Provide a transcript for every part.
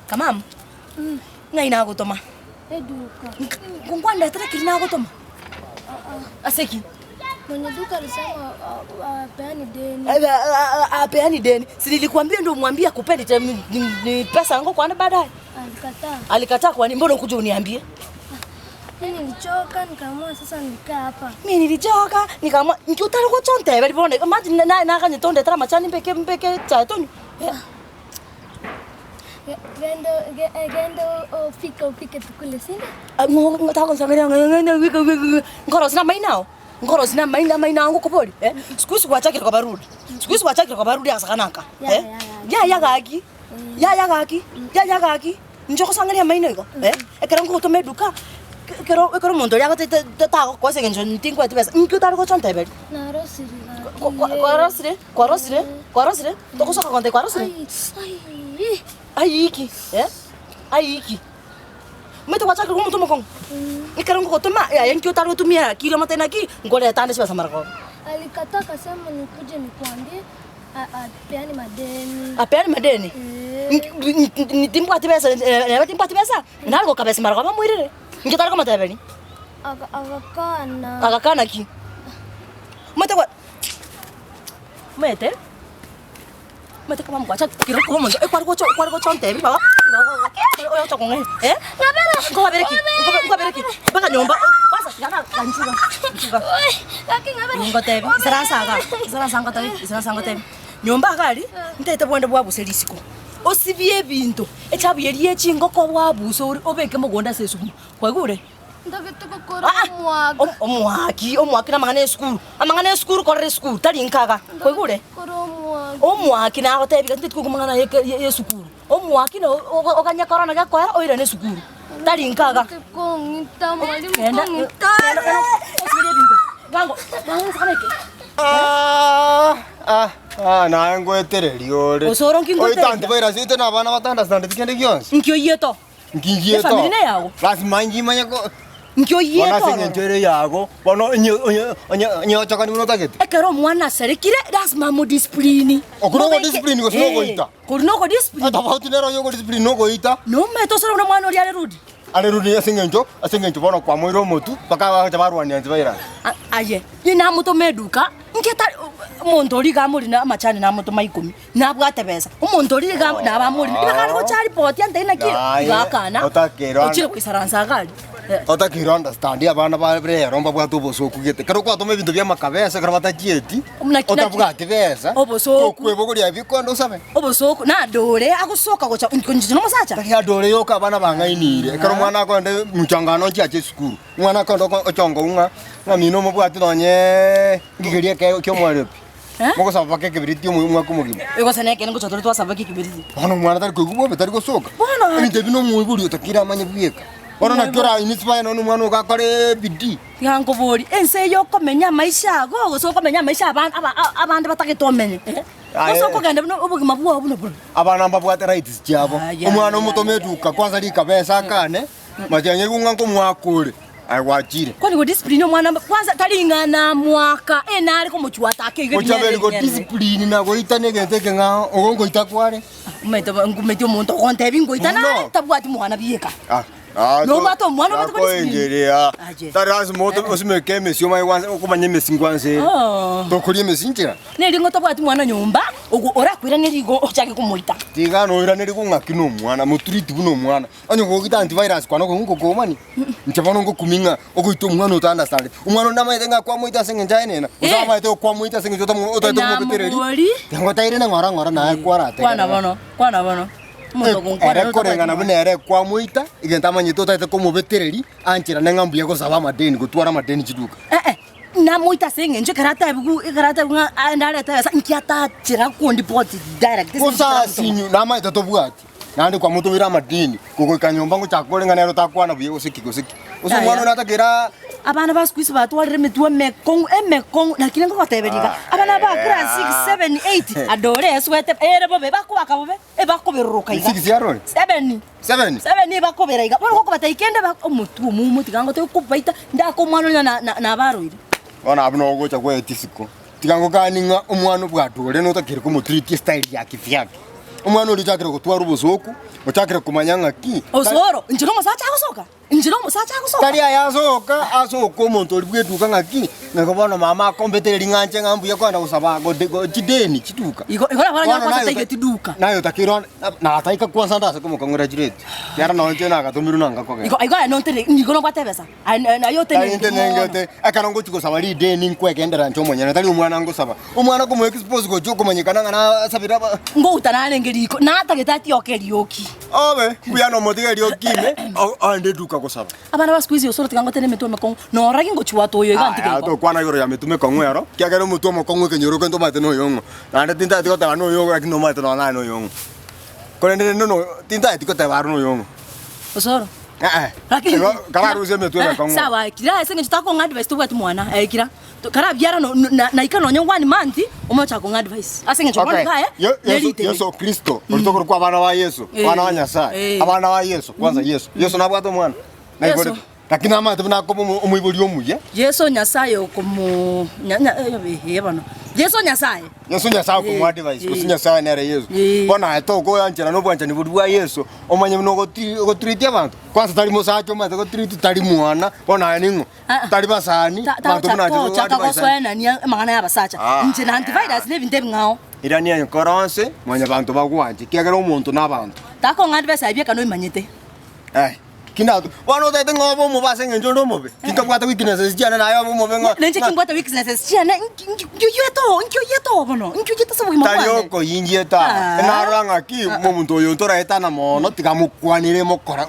Kamam. Ngai na gutoma. Eduka. Kungwanda tena kilina gutoma. Aseki. Mwenye duka alisema peani deni. Peani deni. Si nilikwambia ndio mwambie akupende ni pesa yangu kwani baadaye. Alikataa. Alikataa kwani mbona ukuje uniambie? Mimi nilichoka nikaamua sasa nikaa hapa. Mimi nilichoka nikaamua nikutaka kuchonte bali bone kama na kanye tonde tara machani mpeke cha tonyo. Gendo ufike tukule sina. Ngotaka kusangalia ngoro sina mainao. Ngoro sina maina wangu kopoli. Sikuisi kuachakira kwa barudi. Sikuisi kuachakira kwa barudi asakanaka. Ya gaki. Ya gaki. Njoko sangalia maina iko. Ekera ngo to meduka. Ekero mondo ya ta ko se ngenjo ntingwa tibesa. Nkutari ko chonta beli. Na rosiri. Kwa rosire. To kusoka konte kwa rosire. Ai iki. Ai. Mete kwa chakira kumuntu mokong. Ekero ngo to ma ya nkutari ko tumia kilomita naki ngore tande sibasa marako. Alikataa kasema nikuje nikwambie apeani madeni. Apeani madeni? Nitimbwa tibesa, ntimbwa tibesa. Nalgo kabesa marako mwirire. Ngitara kama tabeni. Agakana ki. Mete kama mkwacha kiro ko mondo e kwargo chonte bi baba. Oyo to konge. Ngabere ki. Baka nyomba. Pasa yana kanchuga. Kaki ngabere. Ngotebi. Sara sanga tebi. Nyomba kali ntete bwende bwa buselisiko. Osibie bintu. Echabiye echingo ko bwa busori obeke mugonda sesuku. Kwagure. Ndagiteko kora omwaki. Omwaki na mangane skuru kore skuru tali nkaga. Kwagure. Omwaki na gotebika ntete kugumangana ye skuru. Omwaki no okanya korona gakoya oire ne skuru. Tali nkaga. Kongita mwalimu kongita. Osibie bintu. Gango saneke. Na ngwetereri ore. Osoro ngingwetereri. Oi Antivirus ite na bana batanda stand tikende kyonse. Nkyo yeto. Ngiye to. Family yawo. Lazima ngimanya ko. Nkyo yeto. Bana sengentere yago. Bana nyo chakani muno tagete. Ekero mwana serekire lazima mo discipline. Okuro ko discipline ko sino ko ita. Kurino ko discipline. Atabauti nero yo ko discipline no ko ita. No meto soro na mwana ori ale rudi. Ale rudi asengenjo bono kwa moiro motu paka wa tabarwa ni Antivirus. Aye. Ina muto meduka. Ngeta Montori gamuri na machani na moto maikumi na bwate besa umontori gamu na bamuri bikana ko chari poti ante na ki gakana ochire kwisaransa gali otakiro understand abana ba bre romba bwato bosoku gete karo kwa tome bintu bya makabesa karo batajieti otabwate besa obosoku kwebo kuri abiko ndo sabe obosoku na dore agusoka gocha unkunjino musacha ya dore yoka abana bangainire karo mwana ko nde muchangano chache skuru mwana ko ndo ochongo unga ngamino mubwate donye ngigeria kyo mwarepi Moko saba ke kibiriti mwa kumugima. Ego sana ke ngo chotore twa saba ke kibiriti. Bana mwana tari kugubo betari ko soka. Bana ni tebino mwiburi utakira amanye buyeka. Bana na kora inspire no mwana ukakore bidi. Yango bori ense yo komenya maisha go so komenya maisha abantu batake tomenye. Koso ko ganda no ubugima bwa buno bro. Abana mbabwate rights cyabo. Umwana umutomeduka kwanza likabesa kane. Majanye kunganko mwakure. Aiwachire. Kwani go discipline mwana kwanza talingana mwaka enari ko muchwata ke gari. Bochaberi go discipline na go itane genteke nga ogongo itakware. Umete umuntu konte bingo itana tabwati mwana biyeka. No bato mwana bato ko ingeria. Taras moto osimeke mesi omai wanze okumanye mesi ngwanze. To kuri mesi njira. Neri ngo tabwati mwana nyumba ogo orakwira neri go ochake kumuita. Tiga no ira neri go ngakino mwana mutriti buno mwana. Anyo go kita Antivirus kwana ko ngo komani. Nchabano ngo kuminga ogoito mwana utanda sale. Umwana ndamaite nga kwa muita sengenja enena. Usama ite kwa muita sengenja otaito mo betereri. Ngo taire na ngora na kwara te. Kwana bono. Ere korenga na bune kwa muita igenta manyito taite ko mo betereri anchira nengambu yako saba madeni gutwara madeni chiduka. Na muita sengenje karata nga andare ta nkiata chira ko ndipoti direct. Kosa sinyu na maita to bwati. Nandi kwa muto wira madini kuko kanyomba ngo chakolenga nero takwana buye osiki. Uso mwana natakira abana baskwisi batwalire mitwe mekong na kilengo bateberiga abana ba class 6 7 8 adore eswete ere bobe bakubaka bobe bakoberuka iga 6 yarone 7 bakobera bono ko bataikende omutu mumuti gango te kubaita ndako mwana na baroire ona abno gocha kwa etisiko tigango kaninga omwana bwadore no takire ko mutreat style ya kifyake Umwana uri chakira gutwara ubusoku, uchakira kumanyanga ki. Osoro, njiro musacha gusoka. Njiro musacha gusoka. Tari ayasoka, asoko umuntu uri bwetuka ngaki. Ngakubona mama akombetere nganje ngambuye kwanda usaba go chideni chituka. Iko bana nyakwa tegeti duka. Nayo takiro na ataika kwanza ndase kuma congratulate. Yara na onje na katumiru nanga kwa. Iko no tere ngiko no kwatebesa. Na yote ni. Nengete akarongo chiko saba li deni nkwegendera ncho monyana tari umwana ngo saba. Umwana ko mu expose go joko manyikana na sabira. Ngo utanane ngeriko. Na atageta okeri Obe, buyano motiga riokime. Ande duka ko saba. Abana basikuizi Osoro tikangotene metume kongo. No ragi ngo chiwa to yo ganti ko. To kwana yoro ya metume kongo yaro. Kya kero mutumo kongo ke nyoro kento mate no yongo. Ande tinta tikota no yongo akino mate no na no yongo. Kolende no tinta tikota baru no yongo. Osoro. Lakini kama ruze metume kongo. Sawa, kira ese ngita ko advice to batu mwana. Kira. Kara byara no na ikano nyongwani manti umocha ko advice. Ase ngito mwana kaya. Yesu Kristo. Ulitoko kwa bana wa Yesu. Bana wa Nyasaye. Abana wa Yesu. Kwanza Yesu. Yesu na bwato mwana. Na igore. Lakini ama tuna ko umuyibuli omuye. Yesu Nyasaye ko mu bana. Yesu Nyasaye. Yesu Nyasaye ko mu advice. Yesu Nyasaye nere Yesu. Bona to ko yanjira no bwanja ni budwa Yesu. Omanye no go treat abantu. Kwanza tari musacho mate go treat tari mwana. Bona ningo. Tari basani. Bantu muna jo. Chaka ko swena ni magana ya basacha. Nje na Antivirus ne vinde ngao. Irani ya koranse mwanya bantu bagwanje. Kiagera umuntu nabantu. Tako advice abye kano imanyete. Kinado wano tete ngobo mo basenge njondo mobe kingwata weaknesses jana nayo mo benga nenje kingwata weaknesses jana nkyo bono nkyo yeto so bwimo tayo ko yinjeta na ranga ki mo muntu yo ntora etana mono tikamukwanire mokora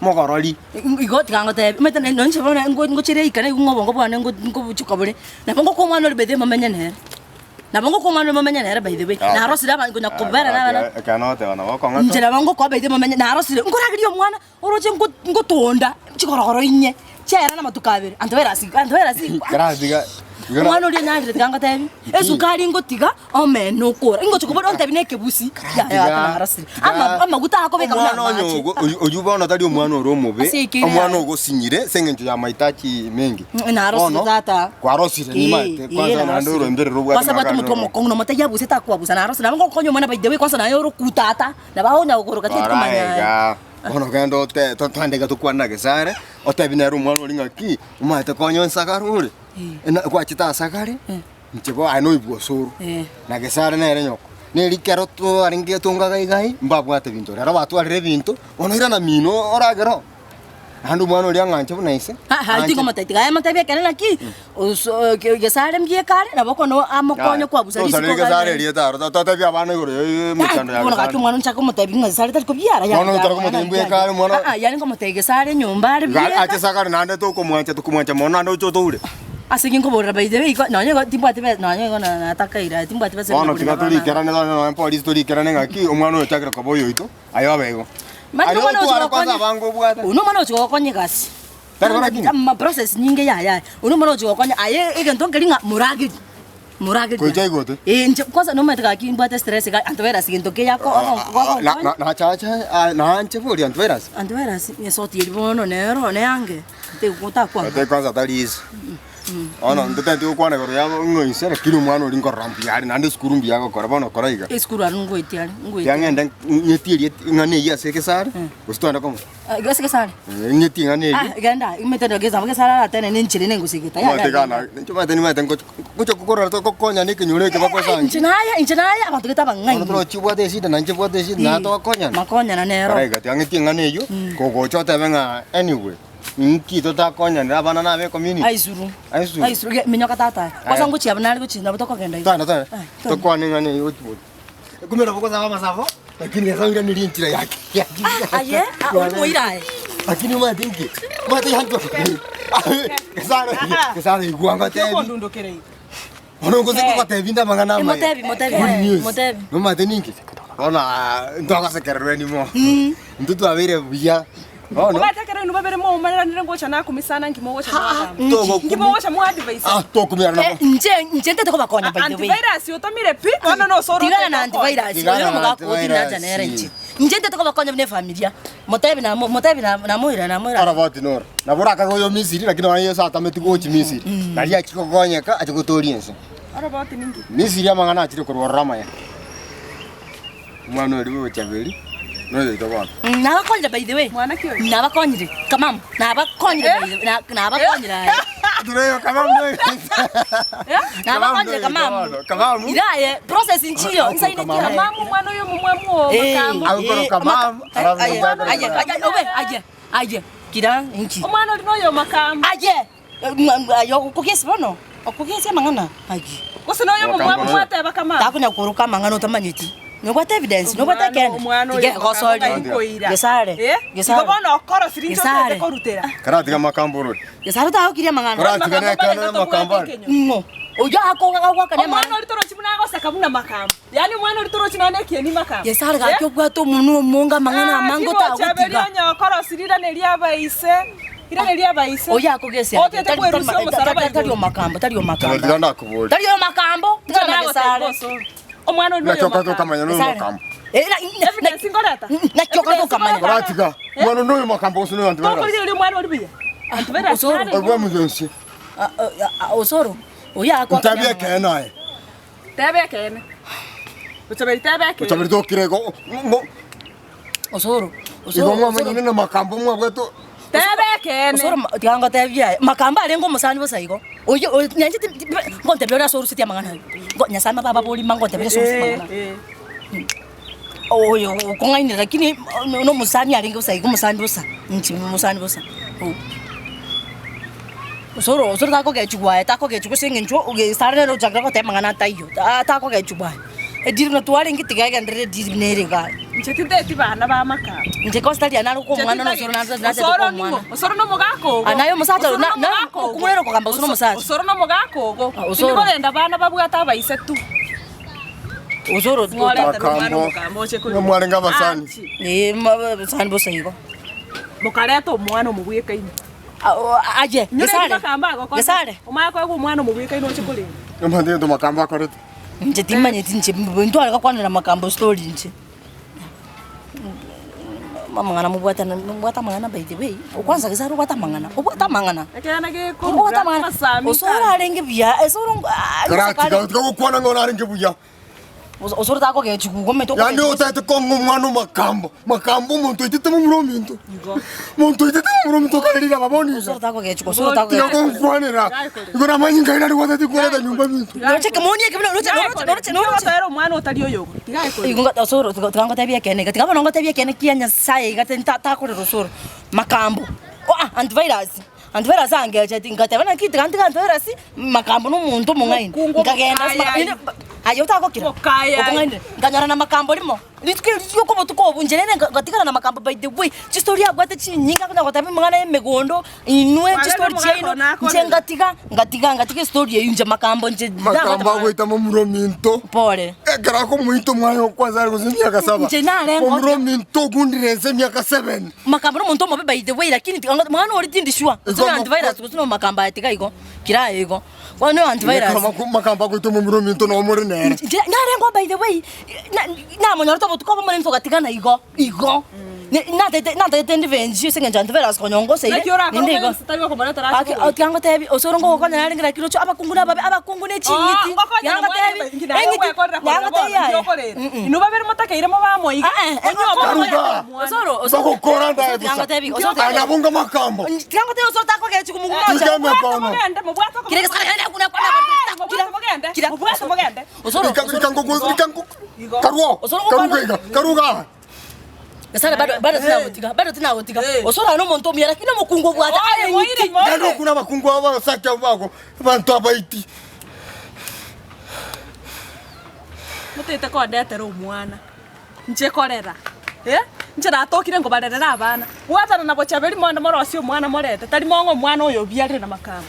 mogorori igo tikangote meta nenje bona ngo chire ikane ngobo bwana ngo buchuka bure na bongo ko mwana libede mamenya ne na bongo ko mwana mamenya ne by the way na rosira ba ngonya kobera na bana kana te bana bakonga njera bongo ko bede mamenya na rosira ngoragiri omwana oroje ngo tonda chikorogoro inye chera na matukabere Antivirus gracias mwana uri nandire tikangote esukari ngotiga omeno kora ngochukubona ontabineke busi ya na rosira ama guta ko beka mwana oyubona tali omwana oromobe omwana ogosinyire sengenjo ya maitachi mengi na rosira tata kwa rosira ni mate kwanza na ndoro mbere robwa kwa sababu mutomo kongo no mataja busi ta kwa busa na rosira ngo konyo mwana by the way kwanza na yoro kutata na bahonya ukoroka tete kumanya ono kendo te twandega tukwana Gesare otabinero mwana olinga ki umate konyo nsakarure na kwa chita sakare nchebo ano ibosoro na Gesare na erenyoko neri kero to aringe tonga gai mbabwate binto rara batu arire binto ono ira na mino oragero handu mwana oli anganche bunaise tingo mataitiga ya matabia kana ki Gesare mgie kare na boko no amokonyo kwa busari siko Gesare rieta ro tatabia bana igoro muchando ya bona kati mwana nchako matabinga Gesare tari kobiara ya mwana utara komatimbuye kare mwana yani ko matai Gesare nyumba ari bia acha sakare nande to kumwancha mwana ndo choto ule asiki ngobora by the way nanye timbate nanye na nataka ira timbate bese ono tikatuli kerane no police tuli kerane ngaki omwana ochakira koboyo ito ayo abego mwana kwanza bango bwata uno mwana ochigokonye kasi tari bona kini ma process nyinge ya uno mwana ochigokonye aye igento ngelinga muragiri ko jaigote nje kwanza no metaka kimbate stress ka Antivirus igento ke yako na chacha na anche fori Antivirus yesoti yebono nero neange te kuta kwa te kwanza talis ono ndete ukwana koro yabo ngoisera kilo mwana oli ngorambi ari nande skuru mbi yako kora bono kora iga skuru ari ngoitiari yangenda nyetieri ngane ya Gesare gustona komo Gesare nyeti ngane genda imetendo Gesare atene ninchire nengusigita ya tegana nchoma teni mate kucho kukora to konya nikinyure ke bakosa injinaya abantu gitaba ngai ono chibwa de sida nanje bwa de sida na to konya makonya na nero kora iga yangeti ngane yo kogo chota benga anyway Nkito ta konya ndabana nabe community aisuru minyoka tata kwasa nguchi abana nguchi ndabutoko genda hiyo tana to kwane ngane yo chibo kumera boko za mama savo lakini yasa ngira nilintira yake aye oirae lakini mwa dinki mwa yanto Gesare iguanga te kondundokere ono ngoze kwa te vinda mangana mai motebi no mate ninki ona ndoka sekerwe ni mo mtutu avire bia Oh no. Batakere no babere mo manira ngocha na kumisana ngimo wocha na. Ngimo wocha mu advice. To kumira na. Nje tete ko bakonya by the way. Antivirus yo tamire pi ona no soro. Tigana na Antivirus. Yo mga ko tinaja na renchi. Nje tete ko bakonya ne familia. Motebi na moira. Arabati nor. Na buraka ko yo misiri lakini wana yesa atameti ko chi misiri. Na ya chiko gonya ka achiko toriense. Arabati mingi. Misiri amangana achiko ko rama ya. Mwana uri Bochaberi. No yito bana. Na bakonyira by the way. Mwana kiyo. Na bakonyire. Kamam. Na bakonyire by the way. Na bakonyire. Tureyo kamam no. Na bakonyire kamam. Kamam. Iraye process nchiyo. Inside nchiyo. Kamam mwana yo mumwemu makambo. Agora kamam. Aje. Kira nchi. Omwana uri no yo makambo. Aje. Ayo kokesi bono. Okugese mangana. Aje. Gusii no yo mumwemu mwate bakambo. Takunya kuruka mangana utamanyiti. Nobata evidence, nobata kende. Tige gosori. Gesare. Gesare. Ngobono okoro sirinjo tete korutera. Karatiga makambo ro. Gesare ta okiria mangana. Karatiga ne kana makambo. No. Oya ako kana mwana uri torochi muna goseka muna makambo. Yani mwana uri torochi na neki ni makambo. Gesare ga kyo gwato munu monga mangana mango ta otiga. Bochaberi nya okoro sirira ne lia baise. Ira ne lia baise. Oya ako gese. Tari makambo. Tari makambo. Gesare. Omwana uri no yo makambo. Kamanya no makambo. Evidence ngorata. Nachoka to kamanya. Karatiga. Mwana no makambo usino Antivirus. Toko uri mwana uri biya. Antivirus. Osoro. Ogwa mujonsi. Osoro. Oya ako. Tabia kana e. Tabia kana. Bochaberi tabia kana. Bochaberi to kirego. Osoro. Osoro mwenye na makambo mwa kwetu. Tabia kana. Osoro tianga tabia. Makambo alengo musani bosaiko. Oyo nyanje ngonte bera soru sitia mangana. Nyasama baba boli mangonte bera soru mangana. Oyo kongaini lakini no musani alengo bosaiko musani bosa. Nchi musani bosa. Osoro tako ke chugwa tako ke chugo sengencho uge sarere ro jagra ko te mangana tayo tako ke chugwa ediri no tuwale ngitiga ga ndere dinere ga nchekite ti bana ba maka nche ko stadi analo ko mwana no soro na ko mwana osoro no mugako anayo musato na kumulero ko kamba osoro musato osoro no mugako go ndiko lenda bana babwata baise tu osoro makambo no mwalenga basani basani bosaiko bokareto mwana mubwiye kaini aje Gesare umaya kwa mwana mubwika ino chikole nomande ndo makambo akorete nje timanye tinje ndo alika kwanira makambo story nje mama ngana mubwata mangana by the way kwanza Gesare ubwata mangana akana ke ko ubwata mangana osoro alenge bia osoro karatiga utko kwana ngona alenge bia osoro tako ke chikugo meto yani otete kongo mwana makambo muntu itete murominto muntu itete murominto kalira baboni osoro tako ke chikugo osoro tako ke kwanira ngona manyinga ina riwata tikwera nyumba mintu noche kemoni ke noche ero mwana otali oyo tigae ko igunga osoro tikanga tabia kene tikanga nonga tabia kene kianya sai gatenta tako osoro makambo Antivirus angeje tingatebana kiti kanti Antivirus makambo no muntu mungaini ngagenda ayo tako kira okungaini nganyara na makambo limo litike yoko botuko bunjerene ngatikana na makambo by the way story yagwate chinyinga kuna kwatabi mangana emegondo inwe story chaino ngatika story yinje makambo nje makambo agwita murominto pole ekara ko muito mwayo kwanza kuzinya kasaba murominto kundirenze myaka 7 makambo no muntu mo by the way lakini mwana ori tindishwa Antivirus kutuno makambo atika iko kira iko wano Antivirus makambo agwita murominto no muri nera narengo by the way na monyo to botuko mo nto katikana iko na tete venji sengenja Antivirus konyongo sei ndego sitariwa ko manata rashi akiango tebi osoro ngo ko nyara ngira kiro cho abakunguna babe abakungune chinyiti yanga tebi ino babere motaka iremo bamoyiga osoro koranda yanga tebi osoro anabunga makambo yanga tebi osoro tako ke chikumungumoja kire sala kuna osoro karuga Gesare bado tinawotika osoro ano monto myara kina mukungo bwata nando kuna makungo aba sakya bako bantu abaiti mutete ko ndetero mwana nje korera nje natokire ngo barerera abana gwatana na Bochaberi mwana moro acio mwana morete tari mongo mwana uyo biarire na makambo